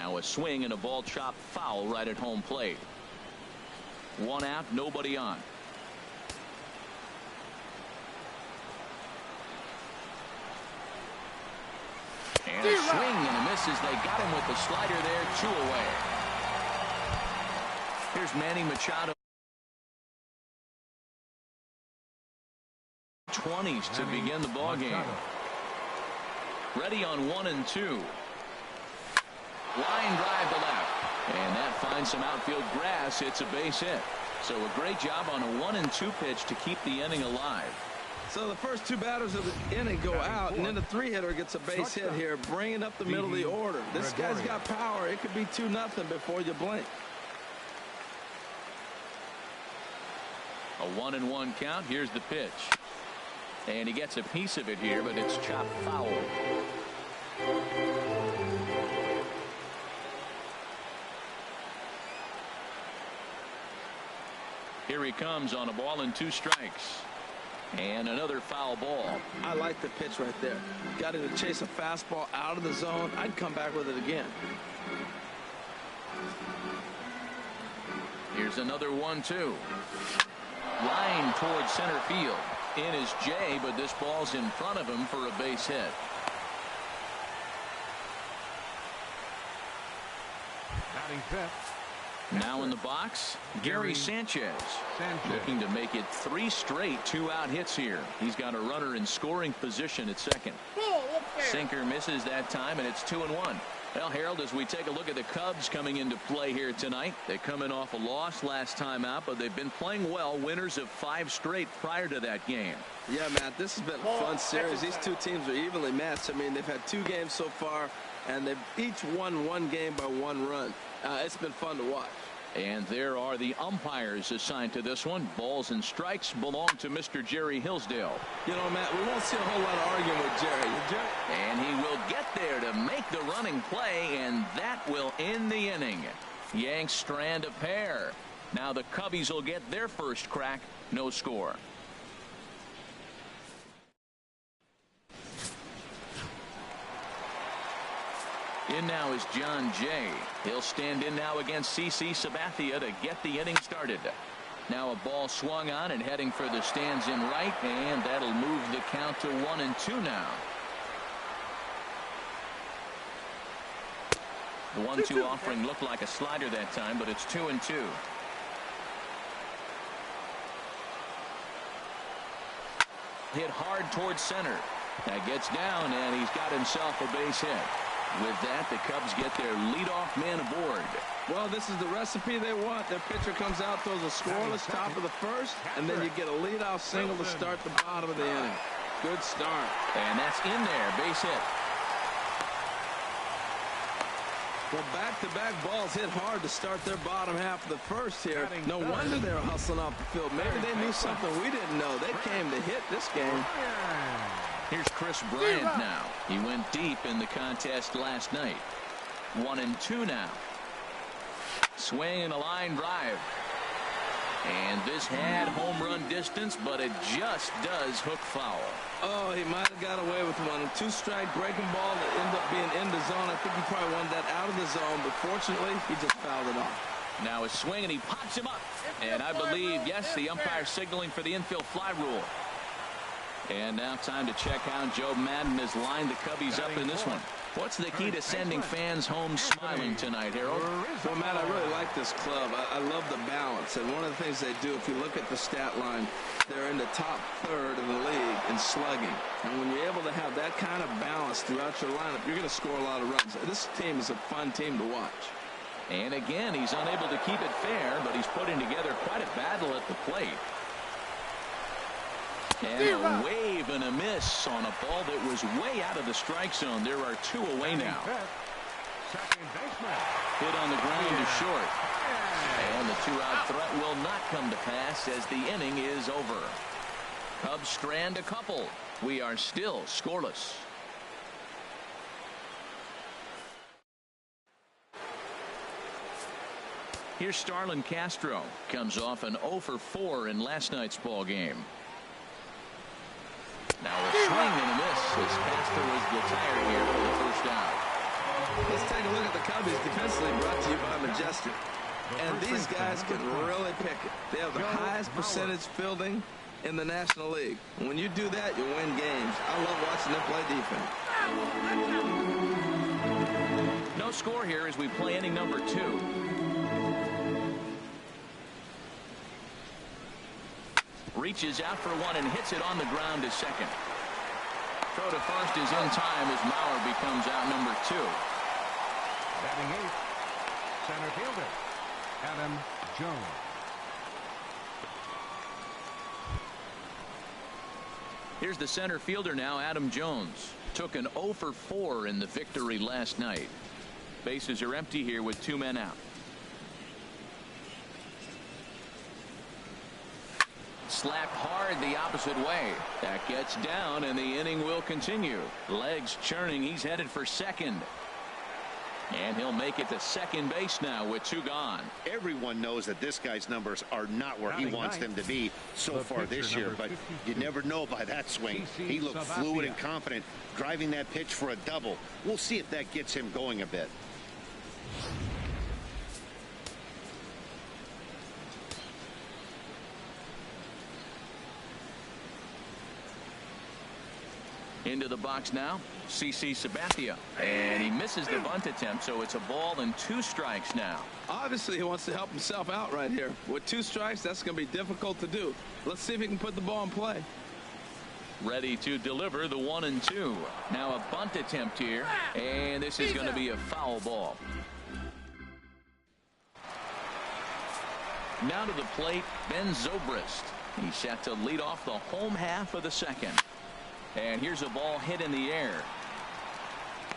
Now a swing and a ball chopped foul right at home plate. 1 out, nobody on. And a swing and a miss as they got him with the slider there. 2 away. Here's Manny Machado. 20s to begin the ball game. Ready on 1 and 2. Line drive to left. And that finds some outfield grass. It's a base hit. So a great job on a 1 and 2 pitch to keep the inning alive. So the first 2 batters of the inning go out, and then the 3-hitter gets a base hit here, bringing up the middle of the order. This guy's got power. It could be 2-0 before you blink. A 1-1 count. Here's the pitch. And he gets a piece of it here, but it's chopped foul. Here he comes on a ball and 2 strikes. And another foul ball. I like the pitch right there. Got him to chase a fastball out of the zone. I'd come back with it again. Here's another 1-2. Line towards center field. In is Jay, but this ball's in front of him for a base hit. Batting fifth. Now in the box, Gary Sanchez. Looking to make it 3 straight 2-out hits here. He's got a runner in scoring position at second. Sinker misses that time, and it's 2-1. Well, Harold, as we take a look at the Cubs coming into play here tonight, they come in off a loss last time out, but they've been playing well, winners of 5 straight prior to that game. Yeah, Matt, this has been a fun series. These 2 teams are evenly matched. I mean, they've had 2 games so far, and they've each won 1 game by 1 run. It's been fun to watch. And there are the umpires assigned to this one. Balls and strikes belong to Mr. Jerry Hillsdale. You know, Matt, we won't see a whole lot of arguing with Jerry. And he will get there to make the running play, and that will end the inning. Yanks strand a pair. Now the Cubbies will get their first crack. No score. In now is John Jay. He'll stand in now against CC Sabathia to get the inning started. Now a ball swung on and heading for the stands in right, and that'll move the count to 1-2 now. The 1-2 offering looked like a slider that time, but it's 2-2. Hit hard towards center. That gets down, and he's got himself a base hit. With that, the Cubs get their leadoff man aboard. Well, this is the recipe they want. Their pitcher comes out, throws a scoreless top of the first, and then you get a leadoff single to start the bottom of the inning. Good start. And that's in there, base hit. Well, back-to-back balls hit hard to start their bottom half of the first here. No wonder they were hustling off the field. Maybe they knew something we didn't know. They came to hit this game. Here's Chris Bryant now. He went deep in the contest last night. 1-2 now. Swing and a line drive. And this had home run distance, but it just does hook foul. Oh, he might have got away with one. A 2-strike breaking ball that ended up being in the zone. I think he probably wanted that out of the zone, but fortunately, he just fouled it off. Now a swing, and he pops him up. And I believe, yes, the umpire signaling for the infield fly rule. And now time to check how Joe Madden has lined the Cubbies up in this one. What's the key to sending fans home smiling tonight, Harold? Well, Matt, I really like this club. I love the balance. And one of the things they do, if you look at the stat line, they're in the top third of the league in slugging. And when you're able to have that kind of balance throughout your lineup, you're going to score a lot of runs. This team is a fun team to watch. And again, he's unable to keep it fair, but he's putting together quite a battle at the plate. And a wave and a miss on a ball that was way out of the strike zone. There are 2 away now. Hit on the ground to short. And the 2-out threat will not come to pass as the inning is over. Cubs strand a couple. We are still scoreless. Here's Starlin Castro. Comes off an 0 for 4 in last night's ball game. Now a swing and a miss as Castro is retired here for the first out. Let's take a look at the Cubs defensively, brought to you by Majestic. And these guys can really pick it. They have the highest percentage fielding in the National League. When you do that, you win games. I love watching them play defense. No score here as we play inning number 2. Reaches out for one and hits it on the ground to second. Throw to first is in time as Mauer becomes out number 2. Batting 8th, center fielder, Adam Jones. Here's the center fielder now, Adam Jones. Took an 0 for 4 in the victory last night. Bases are empty here with 2 men out. Slapped hard the opposite way. That gets down and the inning will continue. Legs churning. He's headed for second. And he'll make it to second base now with 2 gone. Everyone knows that this guy's numbers are not where he wants them to be so far this year, but you never know by that swing. He looked fluid and confident, driving that pitch for a double. We'll see if that gets him going a bit. Into the box now, CC Sabathia, and he misses the bunt attempt, so it's a ball and 2 strikes now. Obviously, he wants to help himself out right here. With 2 strikes, that's going to be difficult to do. Let's see if he can put the ball in play. Ready to deliver the 1-2. Now a bunt attempt here, and this is going to be a foul ball. Now to the plate, Ben Zobrist. He's set to lead off the home half of the second. And here's a ball hit in the air.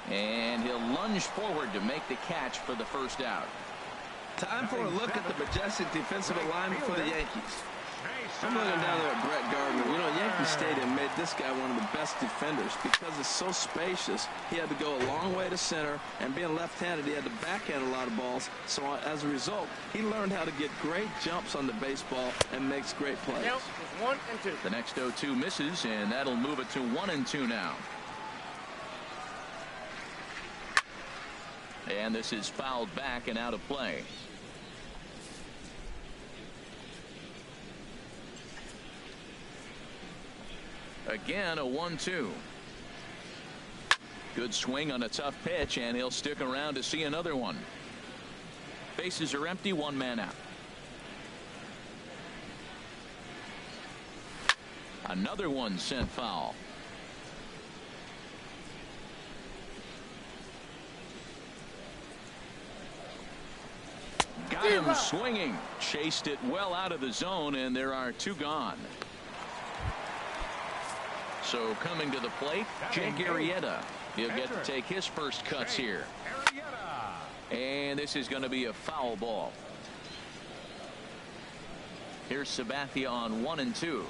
And he'll lunge forward to make the catch for the first out. Time for a look at the Majestic defensive alignment for the Yankees. I'm looking down there at Brett Gardner. You know, Yankee Stadium made this guy one of the best defenders because it's so spacious. He had to go a long way to center, and being left-handed, he had to backhand a lot of balls. So as a result, he learned how to get great jumps on the baseball and makes great plays. 1-2. The next 0-2 misses, and that'll move it to 1-2 now. And this is fouled back and out of play. Again, a 1-2. Good swing on a tough pitch, and he'll stick around to see another one. Bases are empty, 1 man out. Another one sent foul. Got him swinging. Chased it well out of the zone, and there are 2 gone. So coming to the plate, Jake Arrieta. He'll get to take his first cuts here. And this is going to be a foul ball. Here's Sabathia on 1-2.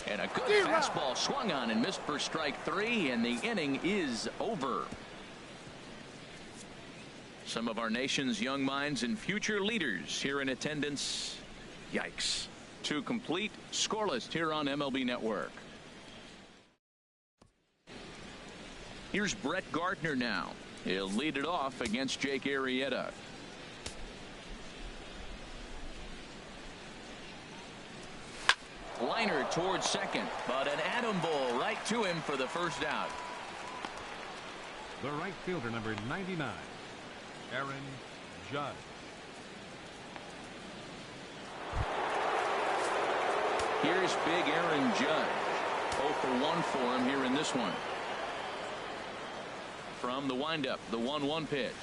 And a good fastball swung on and missed for strike 3, and the inning is over. Some of our nation's young minds and future leaders here in attendance. Yikes. 2 complete, scoreless here on MLB Network. Here's Brett Gardner now. He'll lead it off against Jake Arrieta. Liner towards second, but an atom ball right to him for the first out. The right fielder, number 99, Aaron Judge. Here's big Aaron Judge. 0 for 1 for him here in this one. From the windup, the 1-1 pitch.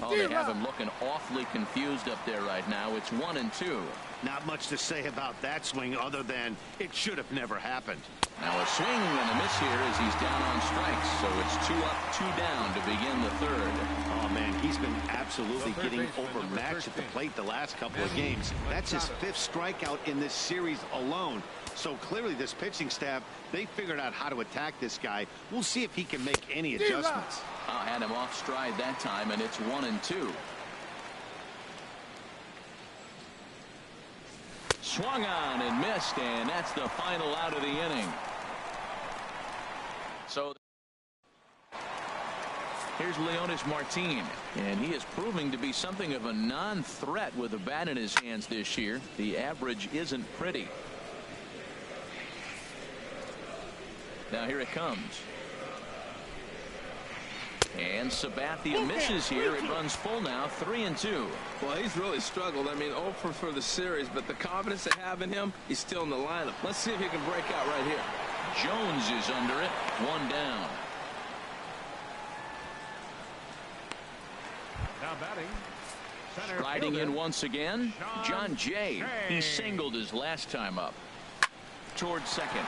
Oh, they have him looking awfully confused up there right now. It's 1-2. Not much to say about that swing other than it should have never happened. Now a swing and a miss here as he's down on strikes. So it's 2 up, 2 down to begin the 3rd. Oh, man, he's been absolutely getting overmatched at the plate the last couple of games. That's his 5th strikeout in this series alone. So clearly this pitching staff, they figured out how to attack this guy. We'll see if he can make any adjustments. Had him off stride that time, and it's 1-2. Swung on and missed, and that's the final out of the inning. So Here's Leonis Martin, and he is proving to be something of a non-threat with a bat in his hands this year. The average isn't pretty. Now here it comes. And Sabathia misses here. It runs full now, 3-2. Well, he's really struggled. I mean, 0 for the series, but the confidence they have in him, he's still in the lineup. Let's see if he can break out right here. Jones is under it, 1 down. Now batting. Striding in once again, John Jay. He singled his last time up. Towards second.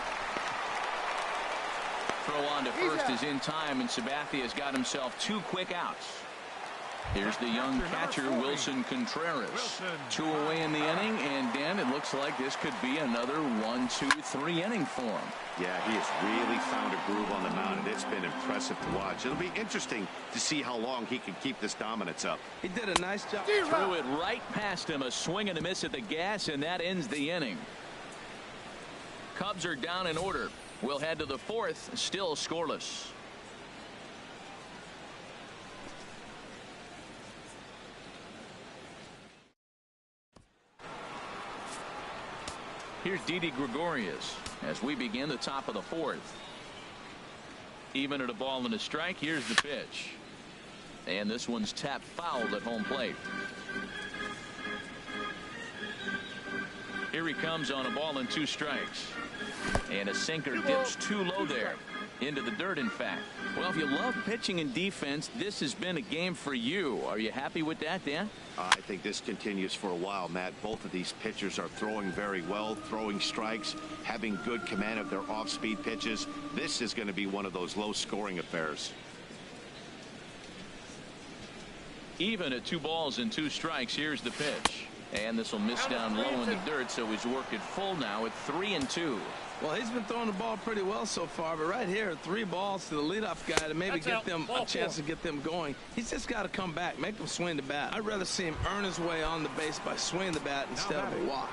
Throw on to first is in time, and Sabathia has got himself 2 quick outs. Here's the young catcher, Wilson Contreras. 2 away in the inning, and Dan, it looks like this could be another 1, 2, 3 inning for him. Yeah, he has really found a groove on the mound, and it's been impressive to watch. It'll be interesting to see how long he can keep this dominance up. He did a nice job. Threw it right past him, a swing and a miss at the gas, and that ends the inning. Cubs are down in order. We'll head to the 4th, still scoreless. Here's Didi Gregorius as we begin the top of the 4th. Even at a ball and a strike. Here's the pitch. And this one's tapped foul at home plate. Here he comes on a ball and 2 strikes. And a sinker dips too low there. Into the dirt, in fact. Well, if you love pitching and defense, this has been a game for you. Are you happy with that, Dan? I think this continues for a while, Matt. Both of these pitchers are throwing very well, throwing strikes, having good command of their off-speed pitches. This is going to be one of those low-scoring affairs. Even at 2 balls and 2 strikes, here's the pitch. And this will miss down low in the dirt, so he's worked it full now at 3-2. Well, he's been throwing the ball pretty well so far, but right here, 3 balls to the leadoff guy to maybe get them a chance to get them going. He's just got to come back, make them swing the bat. I'd rather see him earn his way on the base by swinging the bat instead of a walk.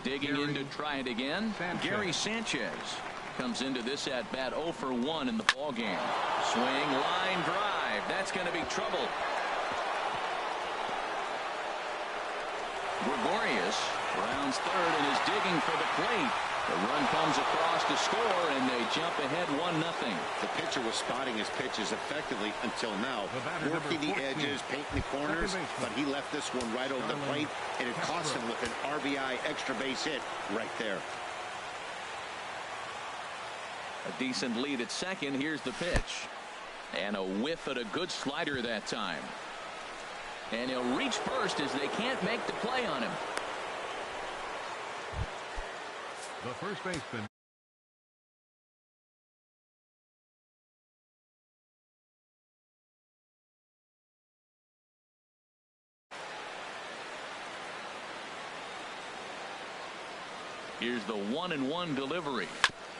Digging in to try it again, Gary Sanchez comes into this at bat 0 for 1 in the ball game. Swing, line drive. That's going to be trouble. Gregorius rounds third and is digging for the plate. The run comes across to score, and they jump ahead 1-0. The pitcher was spotting his pitches effectively until now, working the edges, painting the corners, but he left this one right over the plate, and it cost him with an RBI extra base hit right there. A decent lead at second. Here's the pitch. And a whiff at a good slider that time. And he'll reach first as they can't make the play on him. The first baseman. Here's the 1-1 delivery.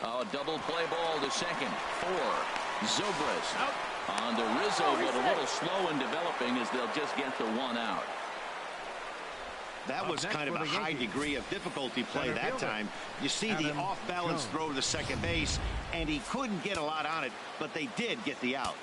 A double play ball to second for Zobrist. On to Rizzo, but a little slow in developing as they'll just get the 1 out. That was kind of a high degree of difficulty play that time. You see the off-balance throw to the second base, and he couldn't get a lot on it, but they did get the out.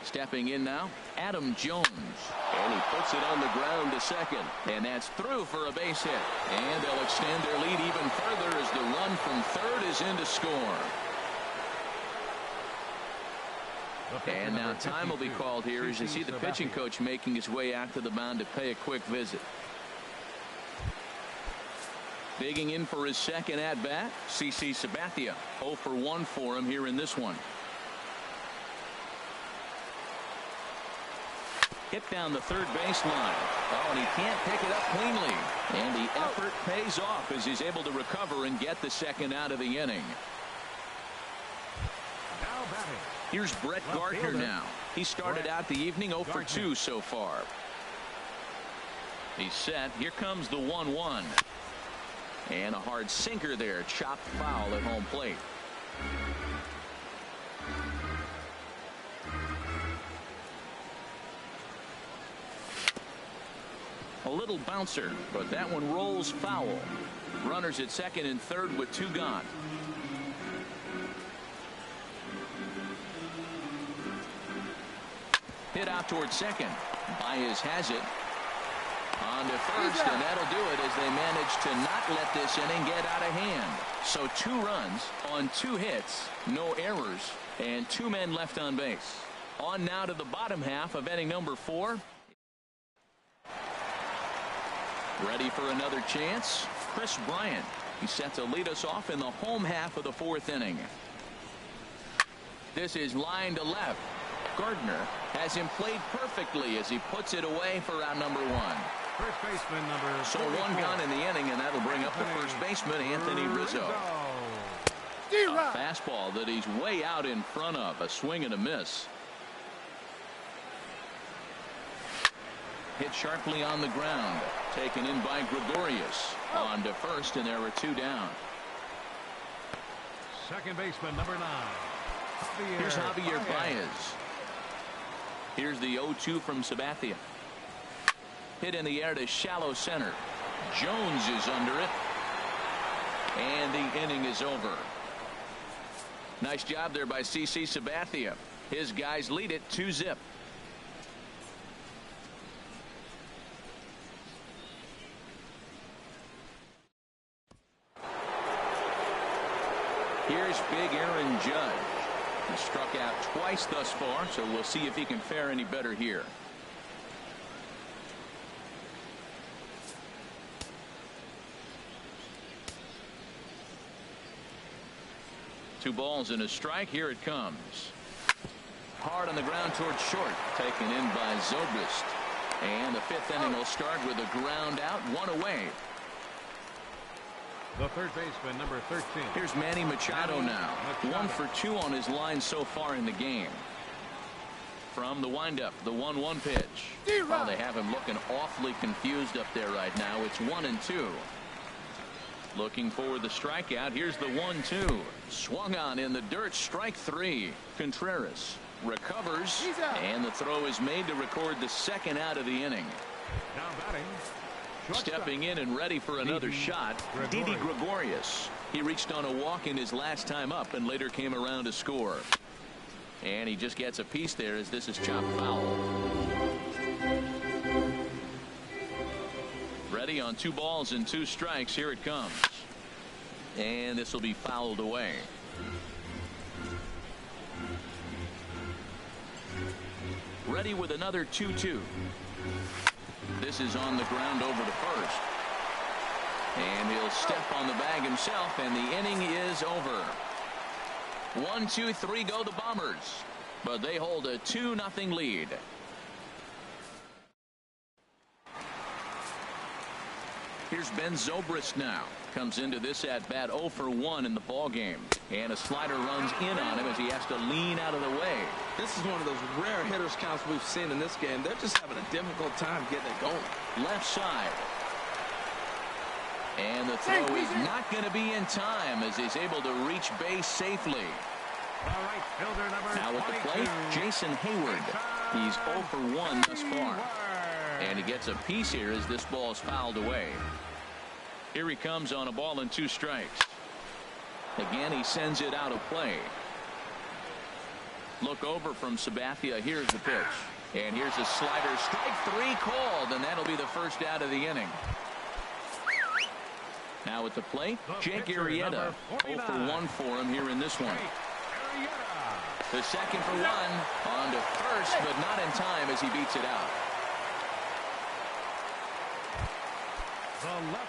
Stepping in now, Adam Jones. And he puts it on the ground to second. And that's through for a base hit. And they'll extend their lead even further as the run from third is in to score. And now time will be called here as you see the pitching coach making his way out to the mound to pay a quick visit. Digging in for his second at-bat, CC Sabathia. 0 for 1 for him here in this one. Hit down the third baseline. Oh, and he can't pick it up cleanly. And the effort pays off as he's able to recover and get the second out of the inning. Now batting. Here's Brett Gardner now. He started out the evening 0 for 2 so far. He's set. Here comes the 1-1. And a hard sinker there. Chopped foul at home plate. A little bouncer, but that one rolls foul. Runners at second and third with 2 gone. Hit out towards second. Baez has it. On to first, and that'll do it as they manage to not let this inning get out of hand. So 2 runs on 2 hits, no errors, and 2 men left on base. On now to the bottom half of inning number 4. Ready for another chance. Chris Bryant. He's set to lead us off in the home half of the 4th inning. This is line to left. Gardner has him played perfectly as he puts it away for out number 1. First baseman number 44. So 1 gone in the inning, and that'll bring up the first baseman, Anthony Rizzo. A fastball that he's way out in front of. A swing and a miss. Hit sharply on the ground. Taken in by Gregorius. On to first, and there were 2 down. Second baseman number 9. Here's Javier Baez. Here's the 0-2 from Sabathia. Hit in the air to shallow center. Jones is under it. And the inning is over. Nice job there by CC Sabathia. His guys lead it 2-0. Here's big Aaron Judge. He struck out twice thus far, so we'll see if he can fare any better here. Two balls and a strike. Here it comes. Hard on the ground towards short. Taken in by Zobrist. And the 5th inning will start with a ground out, 1 away. The third baseman, number 13. Here's Manny Machado now. 1 for 2 on his line so far in the game. From the windup, the 1-1 pitch. Well, they have him looking awfully confused up there right now. It's 1-2. Looking for the strikeout. Here's the 1-2. Swung on in the dirt. Strike 3. Contreras recovers, and the throw is made to record the 2nd out of the inning. Now batting. Stepping in and ready for another shot, Didi Gregorius. He reached on a walk in his last time up and later came around to score. And he just gets a piece there as this is chopped foul. Ready on 2 balls and 2 strikes. Here it comes. And this will be fouled away. Ready with another 2-2. This is on the ground over to first. And he'll step on the bag himself, and the inning is over. 1, 2, 3 go the Bombers. But they hold a 2-0 lead. Here's Ben Zobrist now. Comes into this at bat 0 for 1 in the ball game. And a slider runs in on him as he has to lean out of the way. This is one of those rare hitters counts we've seen in this game. They're just having a difficult time getting it going. Left side. And the throw is not going to be in time as he's able to reach base safely. Now at the plate, Jason Hayward. He's 0 for 1 thus far. And he gets a piece here as this ball is fouled away. Here he comes on a ball and 2 strikes. Again, he sends it out of play. Look over from Sabathia. Here's the pitch. And here's a slider. Strike 3 called, and that'll be the first out of the inning. Now at the plate, Jake Arrieta. 0 for 1 for him here in this one. The second for 1. On to first, but not in time as he beats it out.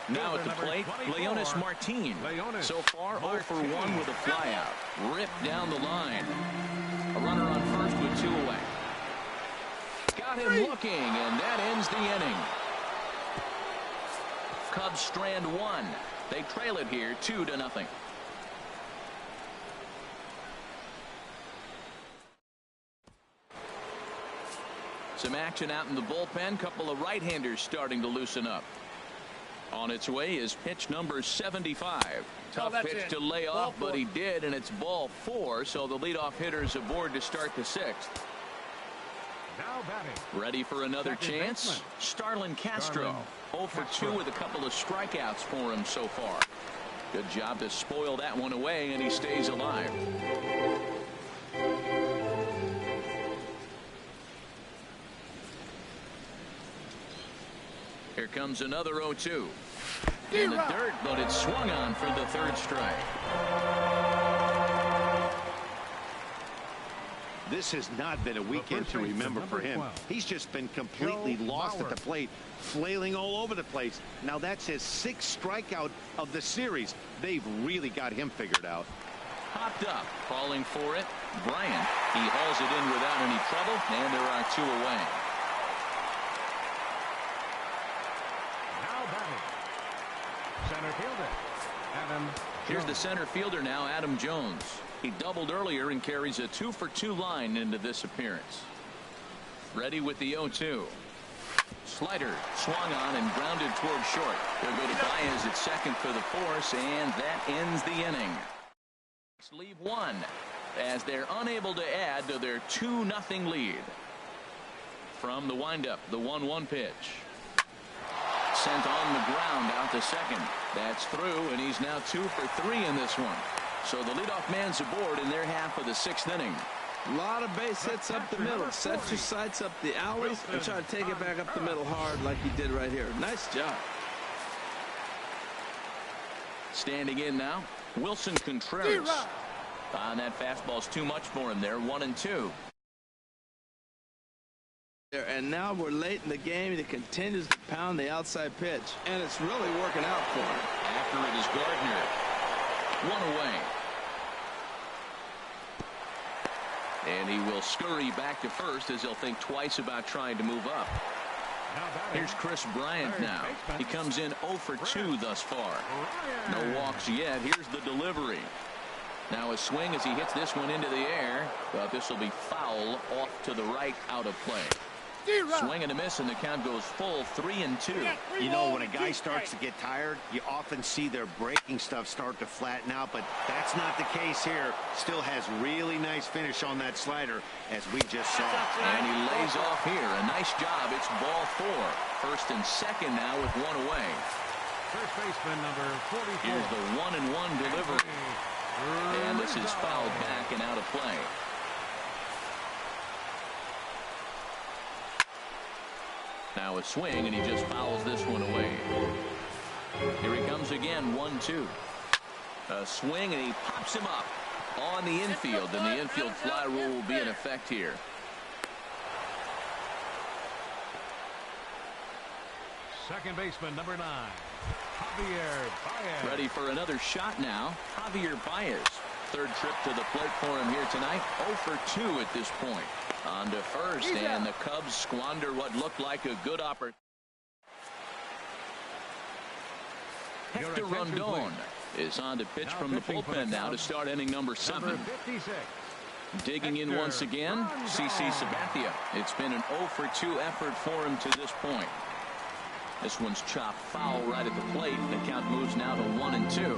Now at the plate, Leonis Martin. So far 0 for 1 with a flyout. Ripped down the line. A runner on first with 2 away. Got him looking, and that ends the inning. Cubs strand 1. They trail it here 2-0. Some action out in the bullpen. Couple of right-handers starting to loosen up. On its way is pitch number 75. Tough pitch to lay off, but he did, and it's ball 4, so the leadoff hitter is aboard to start the 6th. Now batting. Ready for another chance? Starlin Castro. 0 for 2 with a couple of strikeouts for him so far. Good job to spoil that one away, and he stays alive. Here comes another 0-2. In the dirt, but it's swung on for the third strike. This has not been a weekend to remember for him. He's just been completely lost at the plate, flailing all over the place. Now that's his 6th strikeout of the series. They've really got him figured out. Popped up, calling for it. Bryant, he hauls it in without any trouble, and there are 2 away. Now batting, center fielder, Adam Jones. Here's the center fielder now, Adam Jones. He doubled earlier and carries a 2-for-2 line into this appearance. Ready with the 0-2. Slider swung on and grounded toward short. They'll go to Baez at second for the force, and that ends the inning. Leave 1 as they're unable to add to their 2-0 lead. From the windup, the 1-1 pitch. Sent on the ground out to second. That's through, and he's now 2 for 3 in this one. So the leadoff man's aboard in their half of the 6th inning. A lot of base hits up the middle. Set your sights up the alleys and try to take it back up the middle hard like he did right here. Nice job. Standing in now, Wilson Contreras. And that fastball's too much for him there. 1-2. And now we're late in the game, and he continues to pound the outside pitch, and it's really working out for him. After it is Gardner. 1 away. And he will scurry back to first as he'll think twice about trying to move up. Here's Chris Bryant now. He comes in 0 for 2 thus far. No walks yet. Here's the delivery. Now a swing as he hits this one into the air, but this will be foul off to the right, out of play. Swing and a miss, and the count goes full 3-2. You know, when a guy starts to get tired, you often see their breaking stuff start to flatten out, but that's not the case here. Still has really nice finish on that slider, as we just saw. And he lays off here. A nice job. It's ball 4. First and second now with 1 away. First baseman number 44. Here's the 1-1 delivery. And this is fouled back and out of play. Now a swing, and he just fouls this one away. Here he comes again, 1-2. A swing, and he pops him up on the infield, and the infield fly rule will be in effect here. Second baseman number 9, Javier Baez. Ready for another shot now, Javier Baez. Third trip to the plate for him here tonight. 0 for 2 at this point. On to first, and the Cubs squander what looked like a good opportunity. Hector Rondon is on to pitch from the bullpen now to start inning number 7. Digging in once again, CC Sabathia. It's been an 0 for 2 effort for him to this point. This one's chopped foul right at the plate. The count moves now to 1-2.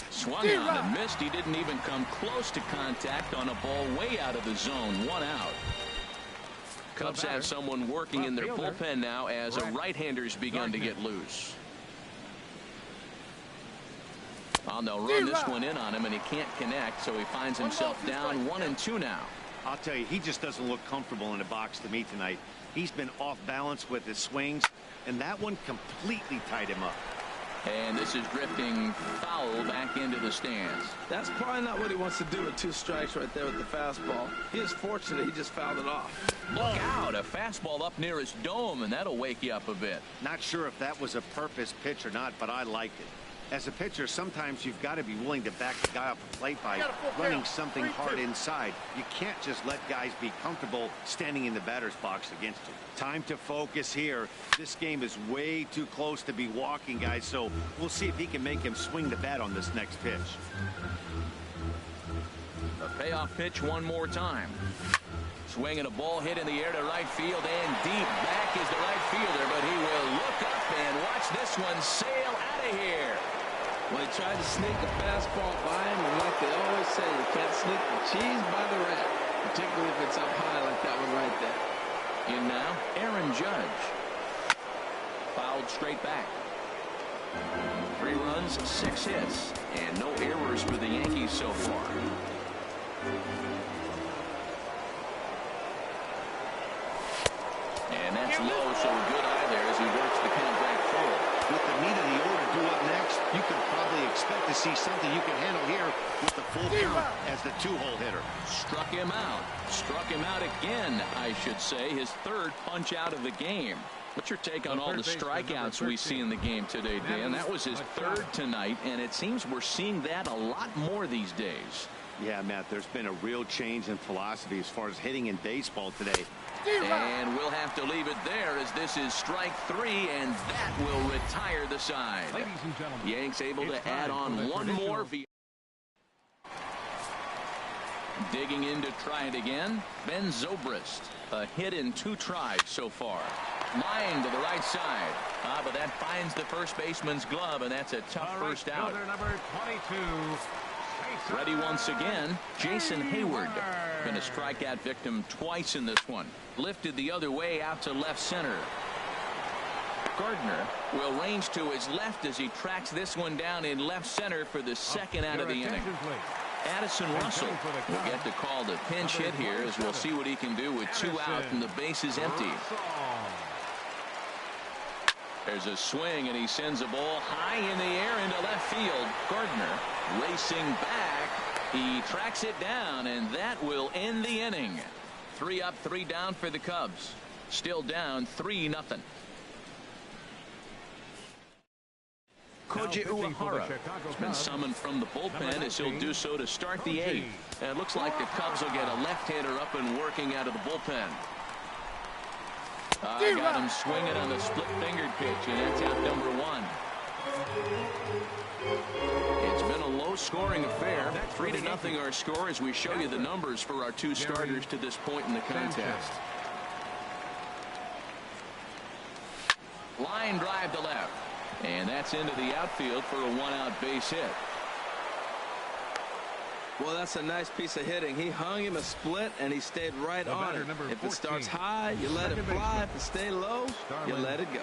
Swung on and missed. He didn't even come close to contact on a ball way out of the zone. 1 out. Cubs have someone working in their bullpen now as a right-hander's begun to get loose. They'll run this one in on him, and he can't connect, so he finds himself down 1-2 now. I'll tell you, he just doesn't look comfortable in the box to me tonight. He's been off balance with his swings, and that one completely tied him up. And this is drifting foul back into the stands. That's probably not what he wants to do with 2 strikes right there with the fastball. He is fortunate he just fouled it off. Look out, a fastball up near his dome, and that'll wake you up a bit. Not sure if that was a purpose pitch or not, but I liked it. As a pitcher, sometimes you've got to be willing to back the guy off the plate by running something hard inside. You can't just let guys be comfortable standing in the batter's box against you. Time to focus here. This game is way too close to be walking, guys, so we'll see if he can make him swing the bat on this next pitch. A payoff pitch one more time. Swinging a ball hit in the air to right field, and deep back is the right fielder, but he will look up and watch this one sail out of here. Well, he tried to sneak a fastball by him, and like they always say, you can't sneak the cheese by the rat, particularly if it's up high like that one right there. In now, Aaron Judge. Fouled straight back. 3 runs, 6 hits, and no errors for the Yankees so far. That's low, so a good eye there as he works the count back forward. With the meat of the order due up next, you can probably expect to see something you can handle here with the full count as the 2-hole hitter. Struck him out. Struck him out again, I should say. His third punch out of the game. What's your take on all the strikeouts we see in the game today, Dan? That was his third tonight, and it seems we're seeing that a lot more these days. Yeah, Matt, there's been a real change in philosophy as far as hitting in baseball today. And we'll have to leave it there as this is strike 3, and that will retire the side. Ladies and gentlemen, Yanks able to add on one more. Digging in to try it again. Ben Zobrist. A hit in 2 tries so far. Line to the right side. But that finds the first baseman's glove, and that's a tough first out. Number 22. Ready once again, Jason Hayward. Been a strikeout victim twice in this one. Lifted the other way out to left center. Gardner will range to his left as he tracks this one down in left center for the second out of the inning. Addison Russell will get the call to pinch hit here as we'll see what he can do with 2 out and the bases empty. There's a swing, and he sends a ball high in the air into left field. Gardner racing back. He tracks it down, and that will end the inning. 3 up, 3 down for the Cubs. Still down 3-0. Koji Uehara has been summoned from the bullpen as he'll do so to start the 8th. And it looks like the Cubs will get a left-hander up and working out of the bullpen. Got him swinging on the split-fingered pitch, and that's out number 1. It's been a low-scoring affair. 3-0 our score as we show you the numbers for our 2 starters to this point in the contest. Line drive to left. And that's into the outfield for a 1-out base hit. Well, that's a nice piece of hitting. He hung him a split, and he stayed right on it. If it starts high, you let it fly. If it stays low, you let it go.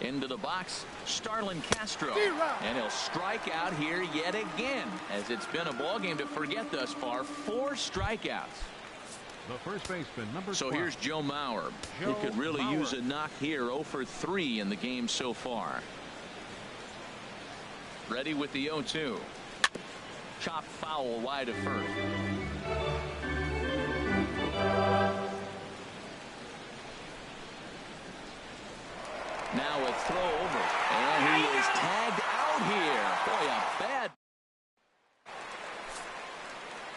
Into the box, Starlin Castro. And he'll strike out here yet again, as it's been a ball game to forget thus far. 4 strikeouts. The first baseman, number 12. So here's Joe Mauer. He could really use a knock here. 0 for 3 in the game so far. Ready with the 0-2. Chop foul wide of first. Now a throw over. And he is tagged out here. Boy, a bad.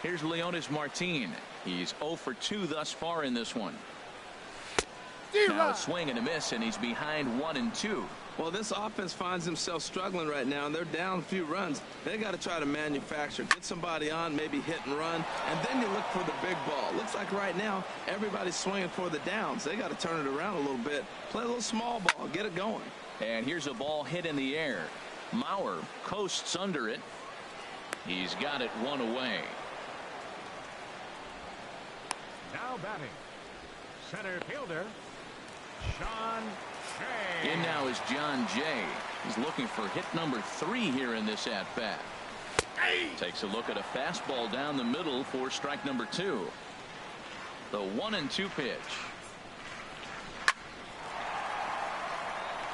Here's Leonys Martin. He's 0 for 2 thus far in this one. Now a swing and a miss, and he's behind 1-2. Well, this offense finds himself struggling right now, and they're down a few runs. They got to try to manufacture, get somebody on, maybe hit and run, and then you look for the big ball. Looks like right now everybody's swinging for the downs. They got to turn it around a little bit, play a little small ball, get it going. And here's a ball hit in the air. Mauer coasts under it. He's got it 1 away. Now batting, center fielder, John Jay. In now is John Jay. He's looking for hit number 3 here in this at-bat. Takes a look at a fastball down the middle for strike number 2. The 1-2 pitch.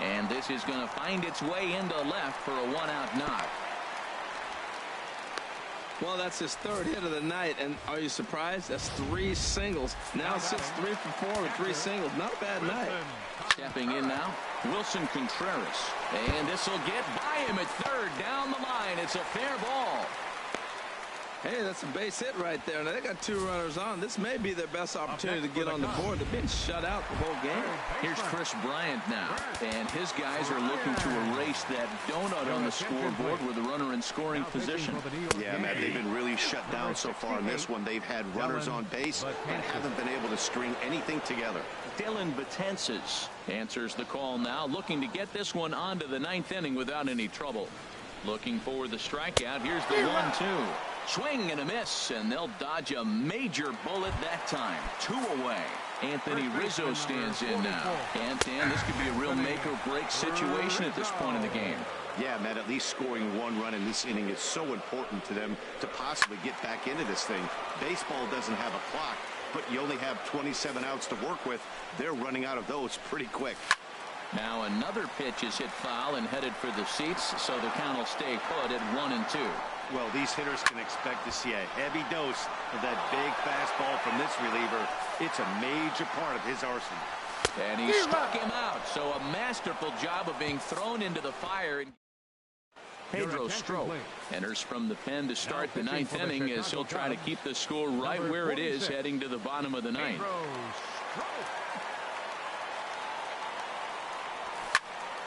And this is going to find its way into left for a 1-out knock. Well, that's his 3rd hit of the night, and are you surprised? That's 3 singles. Now sits 3 for 4 with 3 singles. Not a bad night. Stepping in now, Wilson Contreras. And this will get by him at 3rd down the line. It's a fair ball. Hey, that's a base hit right there. Now they got 2 runners on. This may be their best opportunity to get on the board. They've been shut out the whole game. Here's Chris Bryant now, and his guys are looking to erase that donut on the scoreboard with a runner in scoring position. Yeah, Matt, they've been really shut down so far in this one. They've had runners on base and haven't been able to string anything together. Dylan Betances answers the call now, looking to get this one onto the 9th inning without any trouble. Looking for the strikeout. Here's the 1-2. Swing and a miss, and they'll dodge a major bullet that time. 2 away. Anthony Rizzo stands in now. And Dan, this could be a real make or break situation at this point in the game. Yeah, Matt, at least scoring 1 run in this inning is so important to them to possibly get back into this thing. Baseball doesn't have a clock, but you only have 27 outs to work with. They're running out of those pretty quick. Now another pitch is hit foul and headed for the seats, so the count will stay put at 1-2. Well, these hitters can expect to see a heavy dose of that big fastball from this reliever. It's a major part of his arsenal. And he struck him out, so a masterful job of being thrown into the fire. Pedro Strop enters from the pen to start the 9th inning as he'll try to keep the score right where it is heading to the bottom of the 9th.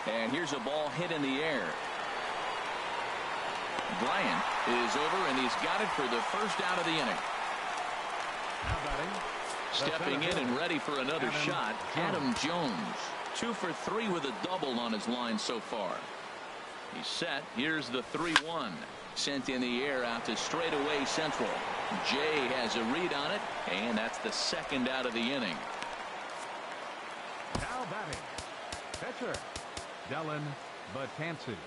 And here's a ball hit in the air. Bryant is over, and he's got it for the first out of the inning. Stepping in and ready for another shot, Adam Jones. 2 for 3 with a double on his line so far. He's set. Here's the 3-1. Sent in the air out to straightaway central. Jay has a read on it, and that's the second out of the inning. Now batting, pitcher Dylan Betances.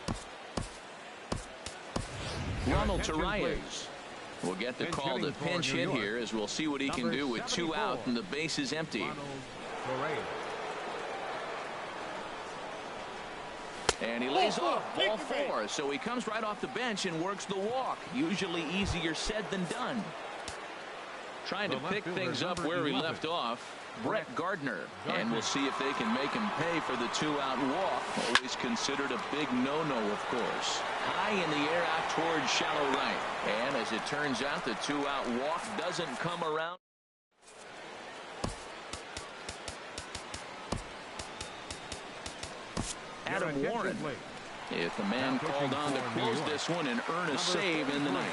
Ronald Torreyes will get the call to pinch hit here, as we'll see what he can do with 2 out and the base is empty. And he lays off ball 4, so he comes right off the bench and works the walk. Usually easier said than done. Trying to pick things up where he left off, Brett Gardner. And we'll see if they can make him pay for the 2-out walk. Always considered a big no-no, of course. High in the air out towards shallow right. And as it turns out, the 2-out walk doesn't come around. Adam Warren, if the man called on to close this one and earn a save in the 9th.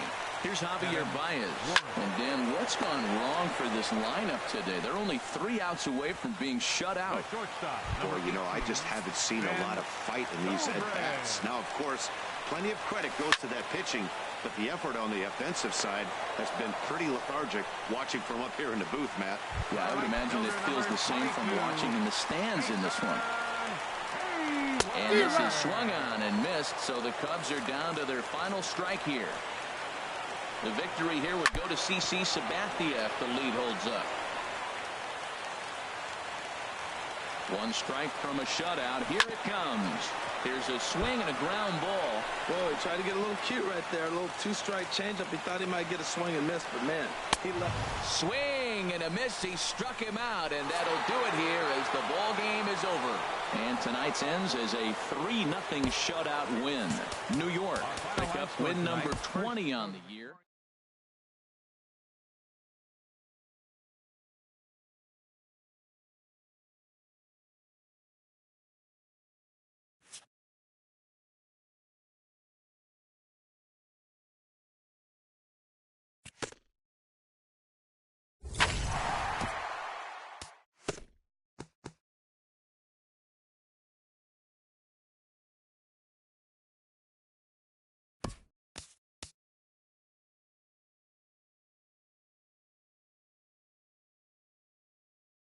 Here's Javier Baez. And Dan, what's gone wrong for this lineup today? They're only 3 outs away from being shut out. Well, you know, I just haven't seen a lot of fight in these at-bats. Now, of course, plenty of credit goes to that pitching, but the effort on the offensive side has been pretty lethargic watching from up here in the booth, Matt. Yeah, I would imagine it feels the same from watching in the stands in this one. And this is swung on and missed, so the Cubs are down to their final strike here. The victory here would go to CC Sabathia if the lead holds up. 1 strike from a shutout. Here it comes. Here's a swing and a ground ball. Boy, he tried to get a little cute right there. A little 2-strike changeup. He thought he might get a swing and miss, but man, he left. Swing and a miss. He struck him out, and that'll do it here as the ball game is over. And tonight's ends as a 3-0 shutout win. New York pick up win number 20 on the year.